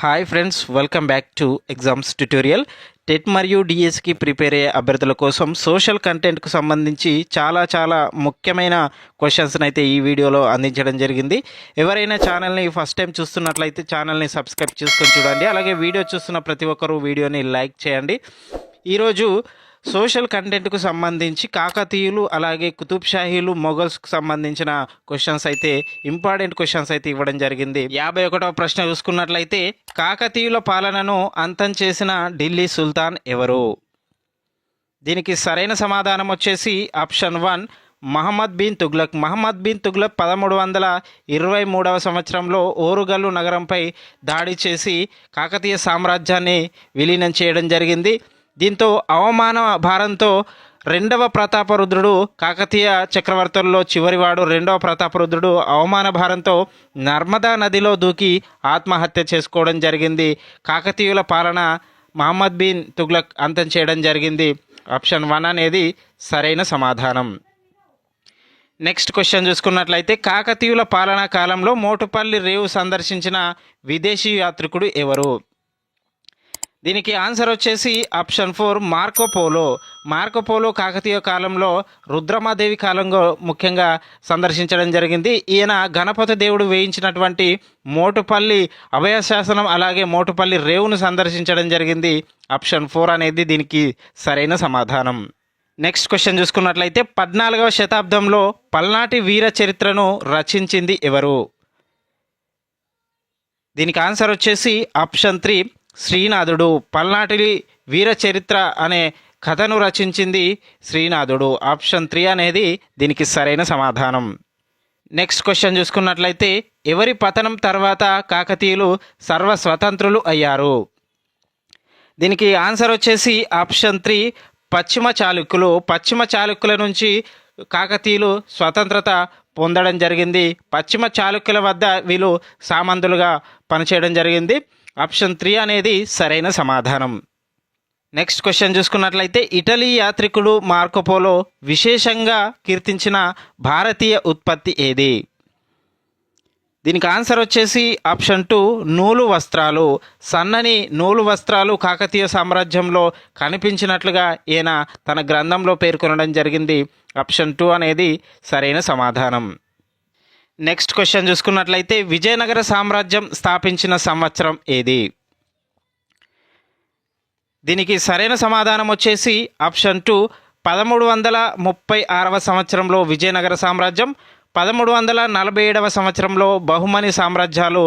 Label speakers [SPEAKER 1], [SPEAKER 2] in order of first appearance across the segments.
[SPEAKER 1] Hi friends, welcome back to exams tutorial. TET మరియు డిఎస్కి prepare అయ్యే అభ్యర్థుల కోసం సోషల్ కంటెంట్కు సంబంధించి చాలా ముఖ్యమైన క్వశ్చన్స్ని అయితే ఈ వీడియోలో అందించడం జరిగింది. ఎవరైనా ఛానల్ని ఫస్ట్ టైం చూస్తున్నట్లయితే ఛానల్ని సబ్స్క్రైబ్ చేసుకొని చూడండి. అలాగే వీడియో చూస్తున్న ప్రతి ఒక్కరూ వీడియోని లైక్ చేయండి. ఈరోజు సోషల్ కంటెంట్కు సంబంధించి కాకతీయులు అలాగే కుతుబ్ షాహీలు మొఘల్స్కు సంబంధించిన క్వశ్చన్స్ అయితే ఇంపార్టెంట్ క్వశ్చన్స్ అయితే ఇవ్వడం జరిగింది. 51వ ప్రశ్న చూసుకున్నట్లయితే కాకతీయుల పాలనను అంతం చేసిన ఢిల్లీ సుల్తాన్ ఎవరు? దీనికి సరైన సమాధానం వచ్చేసి ఆప్షన్ 1 మహమ్మద్ బిన్ తుగ్లక్. మహమ్మద్ బిన్ తుగ్లక్ 1323వ సంవత్సరంలో ఓరుగల్లు నగరంపై దాడి చేసి కాకతీయ సామ్రాజ్యాన్ని విలీనం చేయడం జరిగింది. దీంతో అవమాన భారంతో రెండవ ప్రతాపరుద్రుడు, కాకతీయ చక్రవర్తుల్లో చివరివాడు రెండవ ప్రతాపరుద్రుడు అవమాన భారంతో నర్మదా నదిలో దూకి ఆత్మహత్య చేసుకోవడం జరిగింది. కాకతీయుల పాలన మహమ్మద్ బిన్ తుగ్లక్ అంతం చేయడం జరిగింది. ఆప్షన్ 1 అనేది సరైన సమాధానం. నెక్స్ట్ క్వశ్చన్ చూసుకున్నట్లయితే కాకతీయుల పాలనా కాలంలో మోటుపల్లి రేవు సందర్శించిన విదేశీ యాత్రికుడు ఎవరు? దీనికి ఆన్సర్ వచ్చేసి ఆప్షన్ 4 మార్కోపోలో. మార్కోపోలో కాకతీయ కాలంలో రుద్రమాదేవి కాలంలో ముఖ్యంగా సందర్శించడం జరిగింది. ఈయన గణపతి దేవుడు వేయించినటువంటి మోటుపల్లి అభయశాసనం అలాగే మోటుపల్లి రేవును సందర్శించడం జరిగింది. ఆప్షన్ 4 అనేది దీనికి సరైన సమాధానం. నెక్స్ట్ క్వశ్చన్ చూసుకున్నట్లయితే 14వ శతాబ్దంలో పల్నాటి వీర చరిత్రను రచించింది ఎవరు? దీనికి ఆన్సర్ వచ్చేసి ఆప్షన్ 3 శ్రీనాథుడు. పల్నాటి వీర చరిత్ర అనే కథను రచించింది శ్రీనాథుడు. ఆప్షన్ 3 అనేది దీనికి సరైన సమాధానం. నెక్స్ట్ క్వశ్చన్ చూసుకున్నట్లయితే ఎవరి పతనం తర్వాత కాకతీయులు సర్వస్వతంత్రులు అయ్యారు? దీనికి ఆన్సర్ వచ్చేసి ఆప్షన్ 3 పశ్చిమ చాళుక్యులు. పశ్చిమ చాళుక్యుల నుంచి కాకతీయులు స్వతంత్రత పొందడం జరిగింది. పశ్చిమ చాళుక్యుల వద్ద వీళ్ళు సామంతులుగా పనిచేయడం జరిగింది. ఆప్షన్ 3 అనేది సరైన సమాధానం. నెక్స్ట్ క్వశ్చన్ చూసుకున్నట్లయితే ఇటలీ యాత్రికుడు మార్కోపోలో విశేషంగా కీర్తించిన భారతీయ ఉత్పత్తి ఏది? దీనికి ఆన్సర్ వచ్చేసి ఆప్షన్ 2 నూలు వస్త్రాలు. సన్నని నూలు వస్త్రాలు కాకతీయ సామ్రాజ్యంలో కనిపించినట్లుగా ఈయన తన గ్రంథంలో పేర్కొనడం జరిగింది. ఆప్షన్ 2 అనేది సరైన సమాధానం. నెక్స్ట్ క్వశ్చన్ చూసుకున్నట్లయితే విజయనగర సామ్రాజ్యం స్థాపించిన సంవత్సరం ఏది? దీనికి సరైన సమాధానం వచ్చేసి ఆప్షన్ 2 1336వ సంవత్సరంలో విజయనగర సామ్రాజ్యం, 1347వ సంవత్సరంలో బహుమని సామ్రాజ్యాలు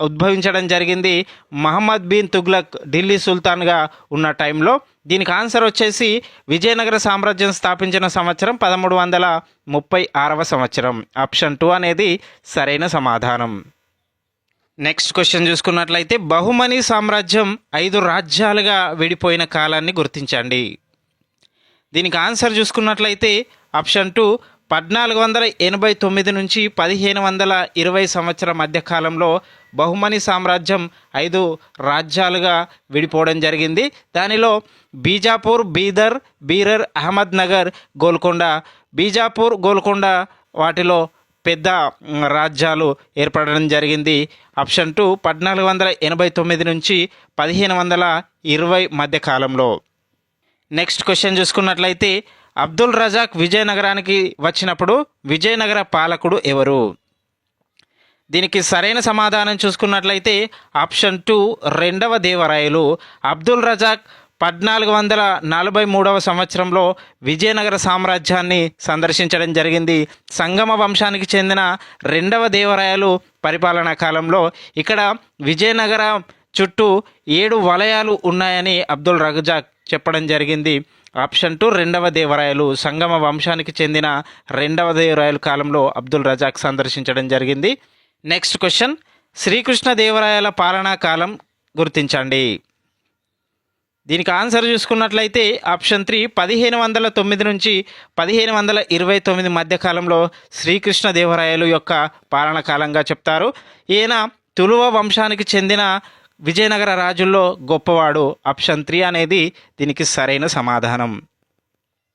[SPEAKER 1] ఉద్భవించడం జరిగింది. మహమ్మద్ బిన్ తుగ్లక్ ఢిల్లీ సుల్తాన్గా ఉన్న టైంలో. దీనికి ఆన్సర్ వచ్చేసి విజయనగర సామ్రాజ్యం స్థాపించిన సంవత్సరం 1336వ సంవత్సరం. ఆప్షన్ 2 అనేది సరైన సమాధానం. నెక్స్ట్ క్వశ్చన్ చూసుకున్నట్లయితే బహుమని సామ్రాజ్యం 5 రాజ్యాలుగా విడిపోయిన కాలాన్ని గుర్తించండి. దీనికి ఆన్సర్ చూసుకున్నట్లయితే ఆప్షన్ 2 1489 నుంచి 1520 సంవత్సరం మధ్య కాలంలో బహుమని సామ్రాజ్యం 5 రాజ్యాలుగా విడిపోవడం జరిగింది. దానిలో బీజాపూర్, బీదర్, బీరర్, అహ్మద్ నగర్, గోల్కొండ. బీజాపూర్, గోల్కొండ వాటిలో పెద్ద రాజ్యాలు ఏర్పడడం జరిగింది. ఆప్షన్ 2 1489 నుంచి 1520 మధ్య కాలంలో. నెక్స్ట్ క్వశ్చన్ చూసుకున్నట్లయితే అబ్దుల్ రజాక్ విజయనగరానికి వచ్చినప్పుడు విజయనగర పాలకుడు ఎవరు? దీనికి సరైన సమాధానం చూసుకున్నట్లయితే ఆప్షన్ 2 రెండవ దేవరాయలు. అబ్దుల్ రజాక్ 1443వ సంవత్సరంలో విజయనగర సామ్రాజ్యాన్ని సందర్శించడం జరిగింది. సంగమ వంశానికి చెందిన రెండవ దేవరాయలు పరిపాలనా కాలంలో. ఇక్కడ విజయనగర చుట్టూ 7 వలయాలు ఉన్నాయని అబ్దుల్ రజాక్ చెప్పడం జరిగింది. ఆప్షన్ 2 రెండవ దేవరాయలు. సంగమ వంశానికి చెందిన రెండవ దేవరాయలు కాలంలో అబ్దుల్ రజాక్ సందర్శించడం జరిగింది. నెక్స్ట్ క్వశ్చన్ శ్రీకృష్ణదేవరాయల పాలనా కాలం గుర్తించండి. దీనికి ఆన్సర్ చూసుకున్నట్లయితే ఆప్షన్ 3 1509 నుంచి 1529 మధ్య కాలంలో శ్రీకృష్ణదేవరాయలు యొక్క పాలనా కాలంగా చెప్తారు. ఈయన తులువ వంశానికి చెందిన విజయనగర రాజుల్లో గొప్పవాడు. ఆప్షన్ 3 అనేది దీనికి సరైన సమాధానం.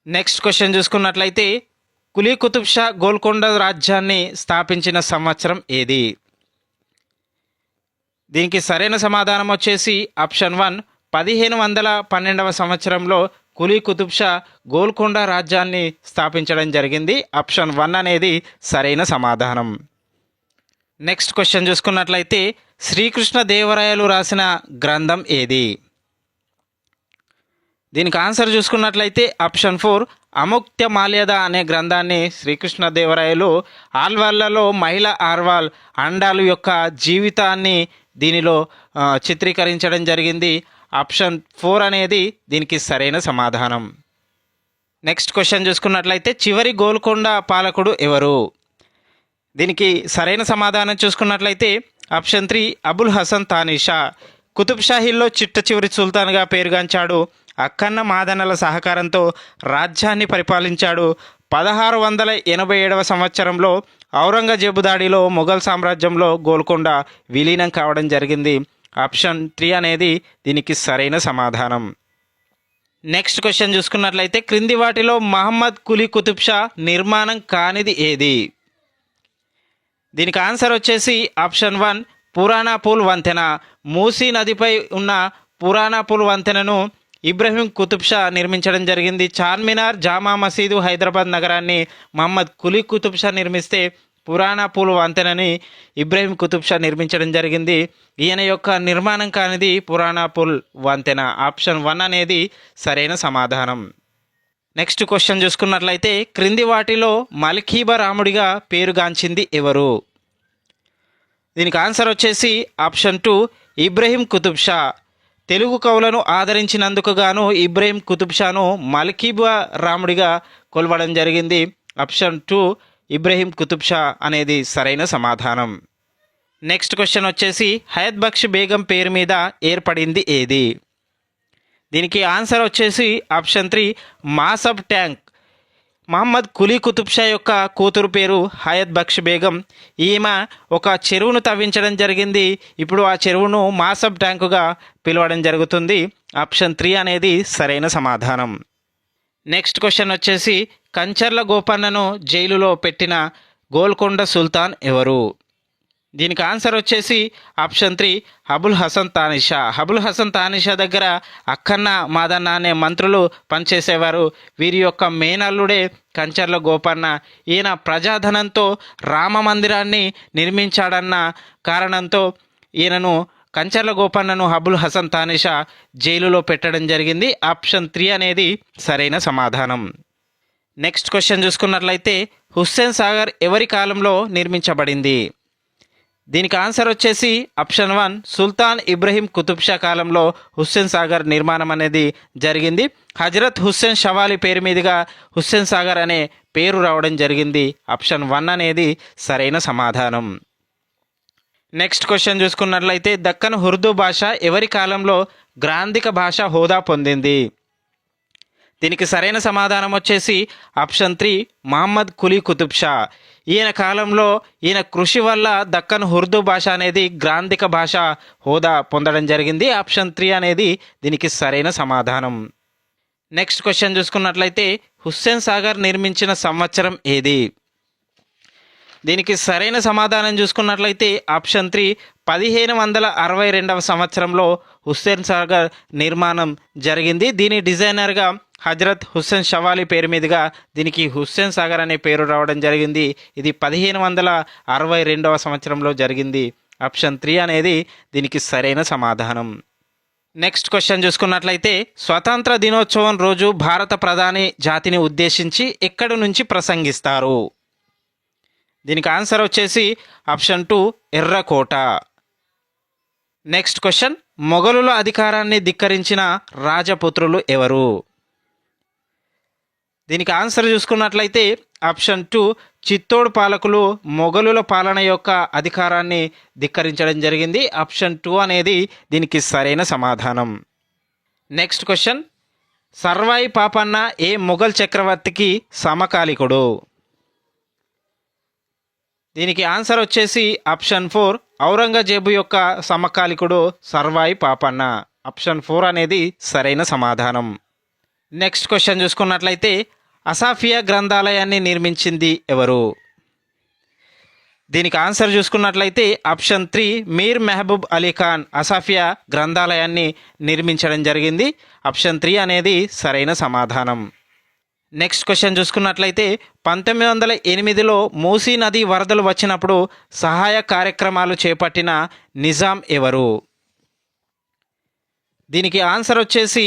[SPEAKER 1] నెక్స్ట్ క్వశ్చన్ చూసుకున్నట్లయితే కులీ కుతుబ్ షా గోల్కొండ రాజ్యాన్ని స్థాపించిన సంవత్సరం ఏది? దీనికి సరైన సమాధానం వచ్చేసి ఆప్షన్ 1 1512వ సంవత్సరంలో కులీ కుతుబ్ షా గోల్కొండ రాజ్యాన్ని స్థాపించడం జరిగింది. ఆప్షన్ 1 అనేది సరైన సమాధానం. నెక్స్ట్ క్వశ్చన్ చూసుకున్నట్లయితే శ్రీకృష్ణ దేవరాయలు రాసిన గ్రంథం ఏది? దీనికి ఆన్సర్ చూసుకున్నట్లయితే ఆప్షన్ 4 అముక్త్య మాల్యద అనే గ్రంథాన్ని శ్రీకృష్ణదేవరాయలు ఆల్వాళ్లలో మహిళ ఆర్వాల్ అండాలు యొక్క జీవితాన్ని దీనిలో చిత్రీకరించడం జరిగింది. ఆప్షన్ 4 అనేది దీనికి సరైన సమాధానం. నెక్స్ట్ క్వశ్చన్ చూసుకున్నట్లయితే చివరి గోల్కొండ పాలకుడు ఎవరు? దీనికి సరైన సమాధానం చూసుకున్నట్లయితే ఆప్షన్ 3 అబుల్ హసన్ తానీషా. కుతుబ్ షాహీల్లో చిట్ట చివరి సుల్తాన్గా పేరుగాంచాడు. అక్కన్న మాదనల సహకారంతో రాజ్యాన్ని పరిపాలించాడు. 1687వ సంవత్సరంలో ఔరంగజేబు దాడిలో మొఘల్ సామ్రాజ్యంలో గోల్కొండ విలీనం కావడం జరిగింది. ఆప్షన్ 3 అనేది దీనికి సరైన సమాధానం. నెక్స్ట్ క్వశ్చన్ చూసుకున్నట్లయితే క్రింది వాటిలో మహమ్మద్ కులీ కుతుబ్ షా నిర్మాణం కానిది ఏది? దీనికి ఆన్సర్ వచ్చేసి ఆప్షన్ 1 పురాణా పూల్ వంతెన. మూసీ నదిపై ఉన్న పురాణా పూల్ వంతెనను ఇబ్రహీం కుతుబ్ షా నిర్మించడం జరిగింది. చార్మినార్, జామా మసీదు, హైదరాబాద్ నగరాన్ని మహమ్మద్ కులీ కుతుబ్ షా నిర్మిస్తే పురాణా పూల్ వంతెనని ఇబ్రహీం కుతుబ్ షా నిర్మించడం జరిగింది. ఈయన యొక్క నిర్మాణం కానిది పురాణా పూల్ వంతెన. ఆప్షన్ 1 అనేది సరైన సమాధానం. నెక్స్ట్ క్వశ్చన్ చూసుకున్నట్లయితే క్రింది వాటిలో మల్కీబ రాముడిగా పేరుగాంచింది ఎవరు? దీనికి ఆన్సర్ వచ్చేసి ఆప్షన్ 2 ఇబ్రహీం కుతుబ్ షా. తెలుగు కవులను ఆదరించినందుకు గాను ఇబ్రహీం కుతుబ్ షాను మల్కీబ రాముడిగా కొలవడం జరిగింది. ఆప్షన్ 2 ఇబ్రహీం కుతుబ్ షా అనేది సరైన సమాధానం. నెక్స్ట్ క్వశ్చన్ వచ్చేసి హయత్ బక్ష్ బేగం పేరు మీద ఏర్పడింది ఏది? దీనికి ఆన్సర్ వచ్చేసి ఆప్షన్ 3 మాసబ్ ట్యాంక్. మహమ్మద్ కులీ కుతుబ్ షా యొక్క కూతురు పేరు హయత్ బక్ష్ బేగం. ఈమె ఒక చెరువును తవ్వించడం జరిగింది. ఇప్పుడు ఆ చెరువును మాసబ్ ట్యాంకుగా పిలవడం జరుగుతుంది. ఆప్షన్ 3 అనేది సరైన సమాధానం. నెక్స్ట్ క్వశ్చన్ వచ్చేసి కంచర్ల గోపన్నను జైలులో పెట్టిన గోల్కొండ సుల్తాన్ ఎవరు? దీనికి ఆన్సర్ వచ్చేసి ఆప్షన్ 3 అబుల్ హసన్ తానిషా. అబుల్ హసన్ తానిషా దగ్గర అక్కన్న మాదన్న అనే మంత్రులు పనిచేసేవారు. వీరి యొక్క మేనల్లుడే కంచర్ల గోపన్న. ఈయన ప్రజాధనంతో రామ మందిరాన్ని నిర్మించాడన్న కారణంతో ఈయనను కంచర్ల గోపన్నను అబుల్ హసన్ తానిషా జైలులో పెట్టడం జరిగింది. ఆప్షన్ 3 అనేది సరైన సమాధానం. నెక్స్ట్ క్వశ్చన్ చూసుకున్నట్లయితే హుస్సేన్ సాగర్ ఎవరి కాలంలో నిర్మించబడింది? దీనికి ఆన్సర్ వచ్చేసి ఆప్షన్ 1 సుల్తాన్ ఇబ్రహీం కుతుబ్ షా కాలంలో హుస్సేన్ సాగర్ నిర్మాణం అనేది జరిగింది. హజరత్ హుస్సేన్ షవాలి పేరు మీదుగా హుస్సేన్ సాగర్ అనే పేరు రావడం జరిగింది. ఆప్షన్ 1 అనేది సరైన సమాధానం. నెక్స్ట్ క్వశ్చన్ చూసుకున్నట్లయితే దక్కన్ ఉర్దూ భాష ఎవరి కాలంలో గ్రాంధిక భాష హోదా పొందింది? దీనికి సరైన సమాధానం వచ్చేసి ఆప్షన్ 3 మహమ్మద్ కులీ కుతుబ్ షా. ఈయన కాలంలో ఈయన కృషి వల్ల దక్కన్ ఉర్దూ భాష అనేది గ్రాంధిక భాష హోదా పొందడం జరిగింది. ఆప్షన్ 3 అనేది దీనికి సరైన సమాధానం. నెక్స్ట్ క్వశ్చన్ చూసుకున్నట్లయితే హుస్సేన్ సాగర్ నిర్మించిన సంవత్సరం ఏది? దీనికి సరైన సమాధానం చూసుకున్నట్లయితే ఆప్షన్ 3 1562వ సంవత్సరంలో హుస్సేన్ సాగర్ నిర్మాణం జరిగింది. దీని డిజైనర్గా హజరత్ హుస్సేన్ షవాలి పేరు మీదుగా దీనికి హుస్సేన్ సాగర్ అనే పేరు రావడం జరిగింది. ఇది 1562వ సంవత్సరంలో జరిగింది. ఆప్షన్ 3 అనేది దీనికి సరైన సమాధానం. నెక్స్ట్ క్వశ్చన్ చూసుకున్నట్లయితే స్వతంత్ర దినోత్సవం రోజు భారత ప్రధాని జాతిని ఉద్దేశించి ఎక్కడి నుంచి ప్రసంగిస్తారు? దీనికి ఆన్సర్ వచ్చేసి ఆప్షన్ 2 ఎర్రకోట. నెక్స్ట్ క్వశ్చన్ మొఘలుల అధికారాన్ని ధిక్కరించిన రాజపుత్రులు ఎవరు? దీనికి ఆన్సర్ చూసుకున్నట్లయితే ఆప్షన్ 2 చిత్తోడ్ పాలకులు మొఘలుల పాలన యొక్క అధికారాన్ని ధిక్కరించడం జరిగింది. ఆప్షన్ 2 అనేది దీనికి సరైన సమాధానం. నెక్స్ట్ క్వశ్చన్ సర్వాయి పాపన్న ఏ మొఘల్ చక్రవర్తికి సమకాలికుడు? దీనికి ఆన్సర్ వచ్చేసి ఆప్షన్ 4 ఔరంగజేబు యొక్క సమకాలికుడు సర్వాయి పాపన్న. ఆప్షన్ 4 అనేది సరైన సమాధానం. నెక్స్ట్ క్వశ్చన్ చూసుకున్నట్లయితే అసాఫియా గ్రంథాలయాన్ని నిర్మించింది ఎవరు? దీనికి ఆన్సర్ చూసుకున్నట్లయితే ఆప్షన్ 3 మీర్ మెహబూబ్ అలీ ఖాన్ అసాఫియా గ్రంథాలయాన్ని నిర్మించడం జరిగింది. ఆప్షన్ 3 అనేది సరైన సమాధానం. నెక్స్ట్ క్వశ్చన్ చూసుకున్నట్లయితే 1908లో మూసీ నది వరదలు వచ్చినప్పుడు సహాయ కార్యక్రమాలు చేపట్టిన నిజాం ఎవరు? దీనికి ఆన్సర్ వచ్చేసి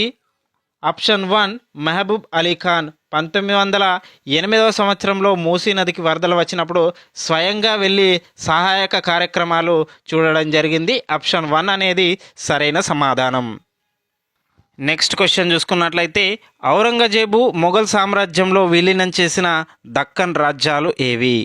[SPEAKER 1] ఆప్షన్ 1 మెహబూబ్ అలీ ఖాన్. 1908వ సంవత్సరంలో మూసీ నదికి వరదలు వచ్చినప్పుడు స్వయంగా వెళ్ళి సహాయక కార్యక్రమాలు చూడడం జరిగింది. ఆప్షన్ 1 అనేది సరైన సమాధానం. నెక్స్ట్ క్వశ్చన్ చూసుకున్నట్లయితే ఔరంగజేబు మొఘల్ సామ్రాజ్యంలో విలీనం చేసిన దక్కన్ రాజ్యాలు ఏవి?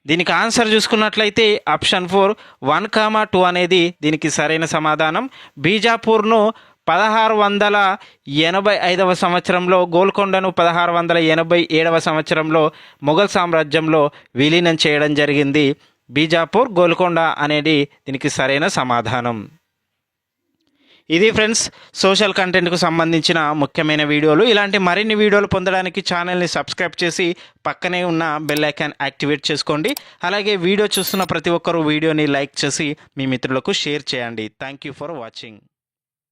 [SPEAKER 1] దీనికి ఆన్సర్ చూసుకున్నట్లయితే ఆప్షన్ 4 1, 2 అనేది దీనికి సరైన సమాధానం. బీజాపూర్ను 1685వ సంవత్సరంలో, గోల్కొండను 1687వ సంవత్సరంలో మొఘల్ సామ్రాజ్యంలో విలీనం చేయడం జరిగింది. బీజాపూర్, గోల్కొండ అనేది దీనికి సరైన సమాధానం. ఇది ఫ్రెండ్స్ సోషల్ కంటెంట్కు సంబంధించిన ముఖ్యమైన వీడియోలు. ఇలాంటి మరిన్ని వీడియోలు పొందడానికి ఛానల్ని సబ్స్క్రైబ్ చేసి పక్కనే ఉన్న బెల్ ఐకాన్ యాక్టివేట్ చేసుకోండి. అలాగే వీడియో చూస్తున్న ప్రతి ఒక్కరూ వీడియోని లైక్ చేసి మీ మిత్రులకు షేర్ చేయండి. Thank you for watching.